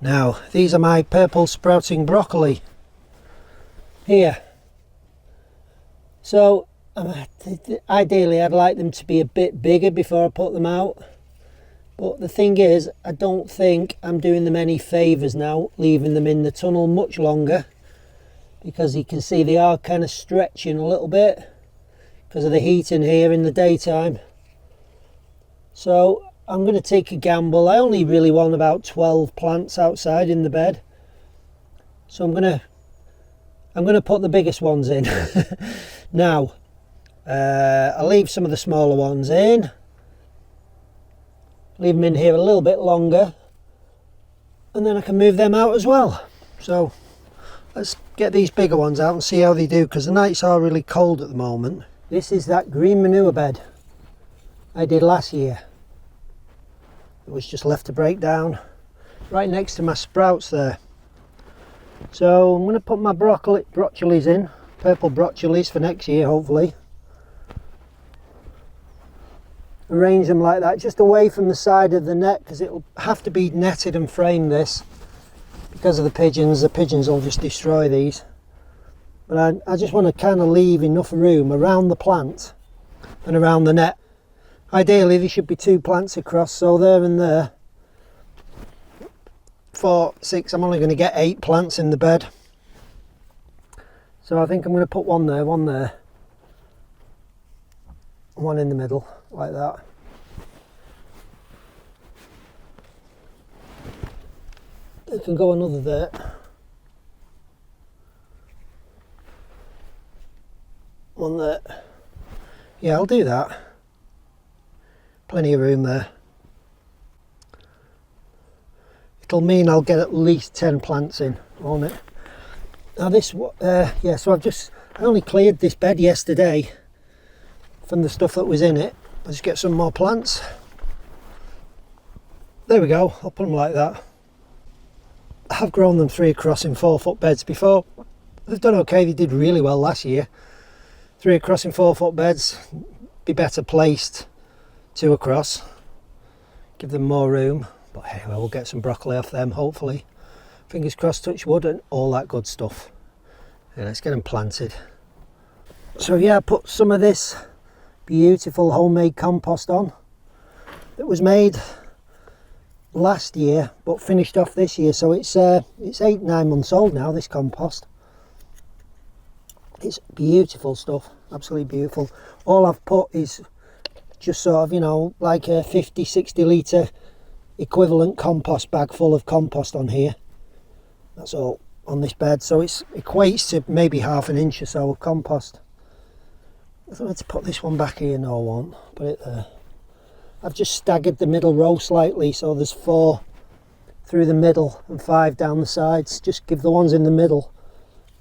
Now, these are my purple sprouting broccoli here. So, ideally I'd like them to be a bit bigger before I put them out. But the thing is, I don't think I'm doing them any favours now, leaving them in the tunnel much longer. Because you can see they are kind of stretching a little bit because of the heat in here in the daytime. So I'm going to take a gamble. I only really want about 12 plants outside in the bed. So I'm going to put the biggest ones in. Now, I'll leave some of the smaller ones in. Leave them in here a little bit longer. And then I can move them out as well. So let's get these bigger ones out and see how they do, because the nights are really cold at the moment. This is that green manure bed I did last year. It was just left to break down right next to my sprouts there. So I'm going to put my broccolis in, purple broccolis for next year hopefully. Arrange them like that, just away from the side of the net, because it'll have to be netted and framed this because of the pigeons. The pigeons will just destroy these. But I just want to kind of leave enough room around the plant and around the net. Ideally there should be 2 plants across, so there and there. 4, 6, I'm only going to get 8 plants in the bed. So I think I'm going to put one there, one in the middle, like that. There can go another there. One there. Yeah, I'll do that. Plenty of room there. It'll mean I'll get at least 10 plants in, won't it? Now this, yeah, so I only cleared this bed yesterday from the stuff that was in it. I'll just get some more plants. There we go, I'll put them like that. I have grown them 3 across in 4-foot beds before. They've done okay, they did really well last year. 3 across in 4-foot beds, be better placed 2 across. Give them more room. But anyway, we'll get some broccoli off them hopefully. Fingers crossed, touch wood and all that good stuff. Yeah, let's get them planted. So yeah, I put some of this beautiful homemade compost on that was made last year but finished off this year. So it's 8-9 months old now, this compost. It's beautiful stuff, absolutely beautiful. All I've put is just sort of, you know, like a 50-60 litre equivalent compost bag full of compost on here. That's all on this bed, so it equates to maybe ½ an inch or so of compost. I thought I had to put this one back here. No, I won't put it there. I've just staggered the middle row slightly, so there's 4 through the middle and 5 down the sides. Just give the ones in the middle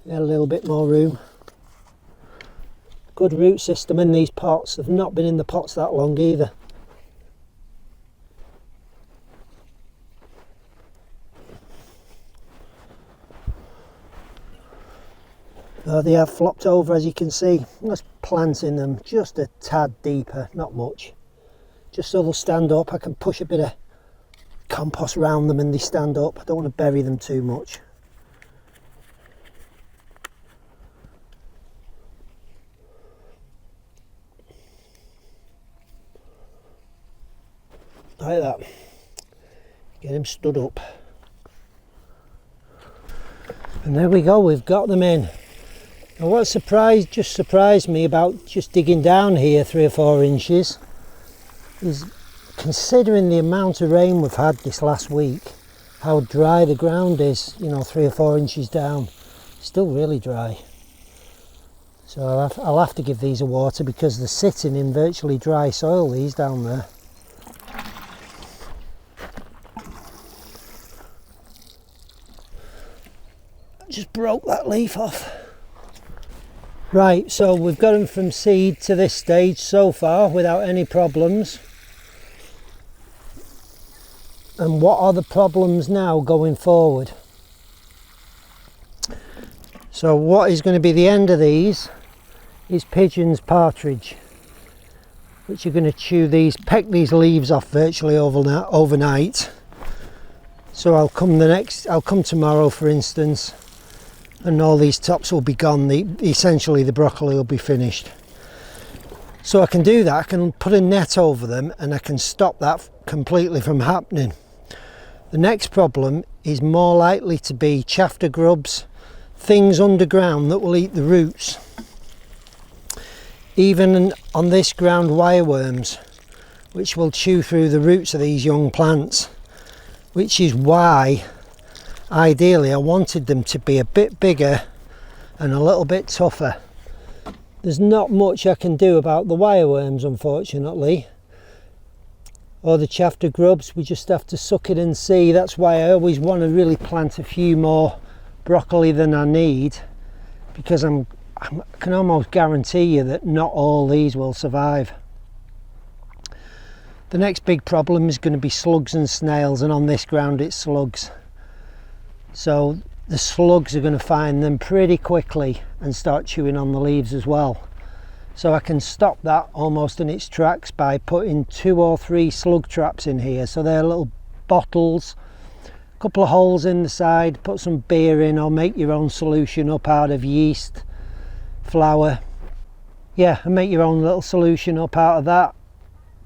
a little bit more room. Good root system in these pots. They've not been in the pots that long either. They have flopped over, as you can see. I'm just planting them just a tad deeper, not much. Just so they'll stand up. I can push a bit of compost around them and they stand up. I don't want to bury them too much. Like that. Get him stood up. And there we go, we've got them in. Now what just surprised me about just digging down here 3 or 4 inches is, considering the amount of rain we've had this last week, how dry the ground is, you know, 3 or 4 inches down. Still really dry. So I'll have to give these a water because they're sitting in virtually dry soil, these down there. Just broke that leaf off. Right, so we've got them from seed to this stage so far without any problems. And what are the problems now going forward? So what is going to be the end of these is pigeons, partridge, which are going to peck these leaves off virtually overnight. So I'll come tomorrow, for instance, and all these tops will be gone. Essentially the broccoli will be finished. So I can do that, I can put a net over them and I can stop that completely from happening. The next problem is more likely to be chafter grubs, things underground that will eat the roots. Even on this ground, wireworms, which will chew through the roots of these young plants, which is why ideally I wanted them to be a bit bigger and a little bit tougher. There's not much I can do about the wireworms, unfortunately, or the chafter grubs. We just have to suck it and see. That's why I always want to really plant a few more broccoli than I need, because I can almost guarantee you that not all these will survive. The next big problem is going to be slugs and snails, and on this ground it's slugs. So the slugs are going to find them pretty quickly and start chewing on the leaves as well. So I can stop that almost in its tracks by putting 2 or 3 slug traps in here. So they're little bottles, a couple of holes in the side, put some beer in, or make your own solution up out of yeast, flour. Yeah, and make your own little solution up out of that.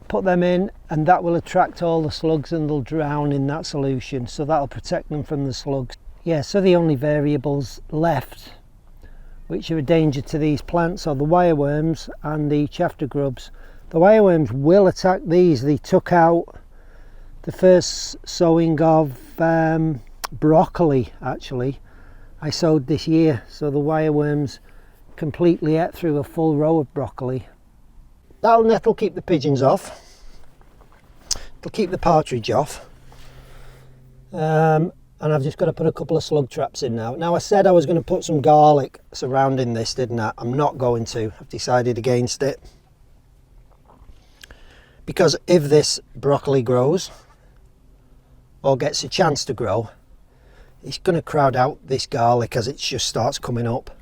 Put them in, and that will attract all the slugs and they'll drown in that solution, so that'll protect them from the slugs. Yeah, so the only variables left which are a danger to these plants are the wireworms and the chafter grubs. The wireworms will attack these. They took out the first sowing of broccoli, actually, I sowed this year, so the wireworms completely ate through a full row of broccoli. That net will keep the pigeons off. It'll keep the partridge off. And I've just got to put a couple of slug traps in now. Now I said I was going to put some garlic surrounding this, didn't I? I'm not going to. I've decided against it. Because if this broccoli grows, or gets a chance to grow, it's going to crowd out this garlic as it just starts coming up.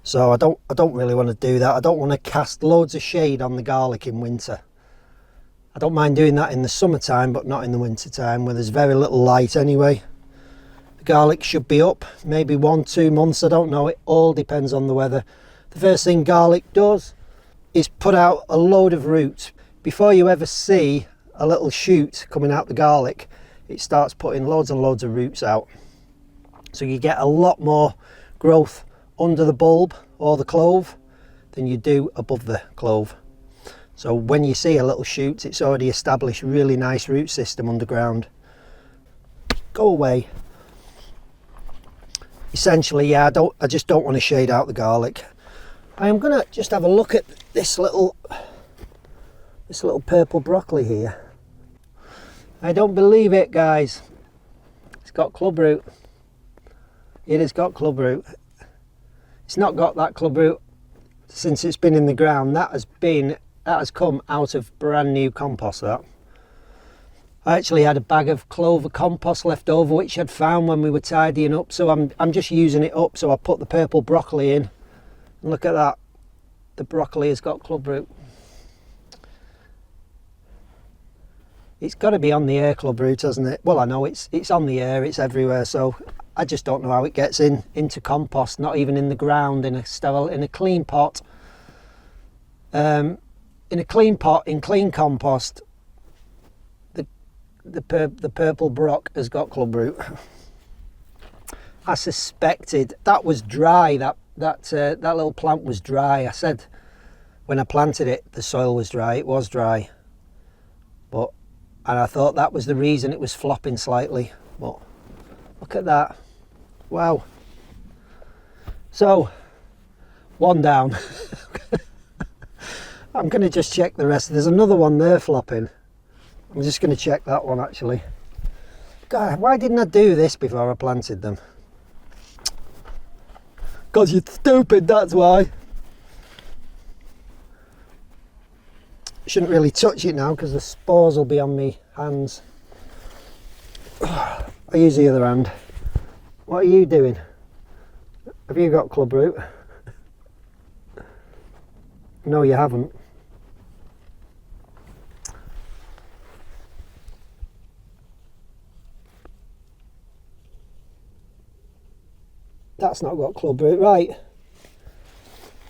So I don't really want to do that. I don't want to cast loads of shade on the garlic in winter. I don't mind doing that in the summertime, but not in the winter time where there's very little light anyway. The garlic should be up maybe 1-2 months, I don't know, it all depends on the weather. The first thing garlic does is put out a load of roots. Before you ever see a little shoot coming out the garlic, it starts putting loads and loads of roots out. So you get a lot more growth under the bulb or the clove than you do above the clove. So when you see a little shoot, it's already established a really nice root system underground. Go away. Essentially, yeah, I just don't want to shade out the garlic. I am gonna just have a look at this little purple broccoli here. I don't believe it, guys. It's got clubroot. It has got clubroot. It's not got that clubroot since it's been in the ground. That has come out of brand new compost. That I actually had a bag of clover compost left over which I'd found when we were tidying up, so I'm just using it up. So I put the purple broccoli in, and look at that, the broccoli has got clubroot. It's got to be on the air, clubroot, hasn't it? Well, I know it's on the air, it's everywhere, so I just don't know how it gets into compost, not even in the ground, in a clean pot. In a clean pot, in clean compost, the purple brock has got clubroot. I suspected that was dry. That little plant was dry. I said when I planted it, the soil was dry. It was dry, and I thought that was the reason it was flopping slightly. But look at that! Wow. So one down. I'm going to just check the rest. There's another one there flopping. I'm just going to check that one actually. God, why didn't I do this before I planted them? Because you're stupid, that's why. Shouldn't really touch it now because the spores will be on me hands. I use the other hand. What are you doing? Have you got clubroot? No, you haven't. That's not got club root.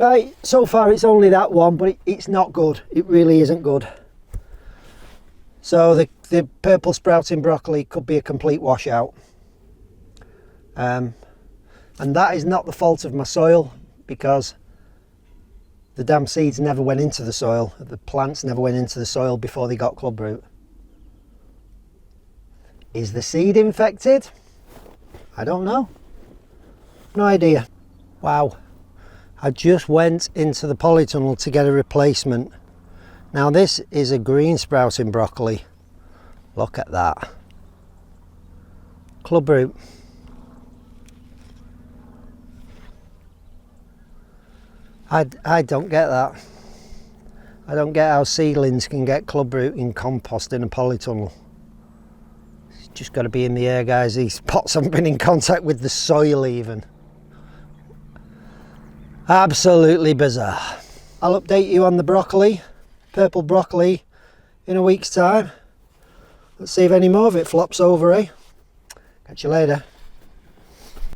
Right, so far it's only that one, but it's not good. It really isn't good. So the purple sprouting broccoli could be a complete washout. And that is not the fault of my soil, because the damn seeds never went into the soil. The plants never went into the soil before they got club root. Is the seed infected? I don't know. No idea. Wow. I just went into the polytunnel to get a replacement. Now this is a green sprouting broccoli. Look at that. Club root. I don't get that. I don't get how seedlings can get club root in compost in a polytunnel. It's just got to be in the air, guys. These pots haven't been in contact with the soil even. Absolutely bizarre. I'll update you on the broccoli, purple broccoli, in a week's time. Let's see if any more of it flops over, eh? Catch you later.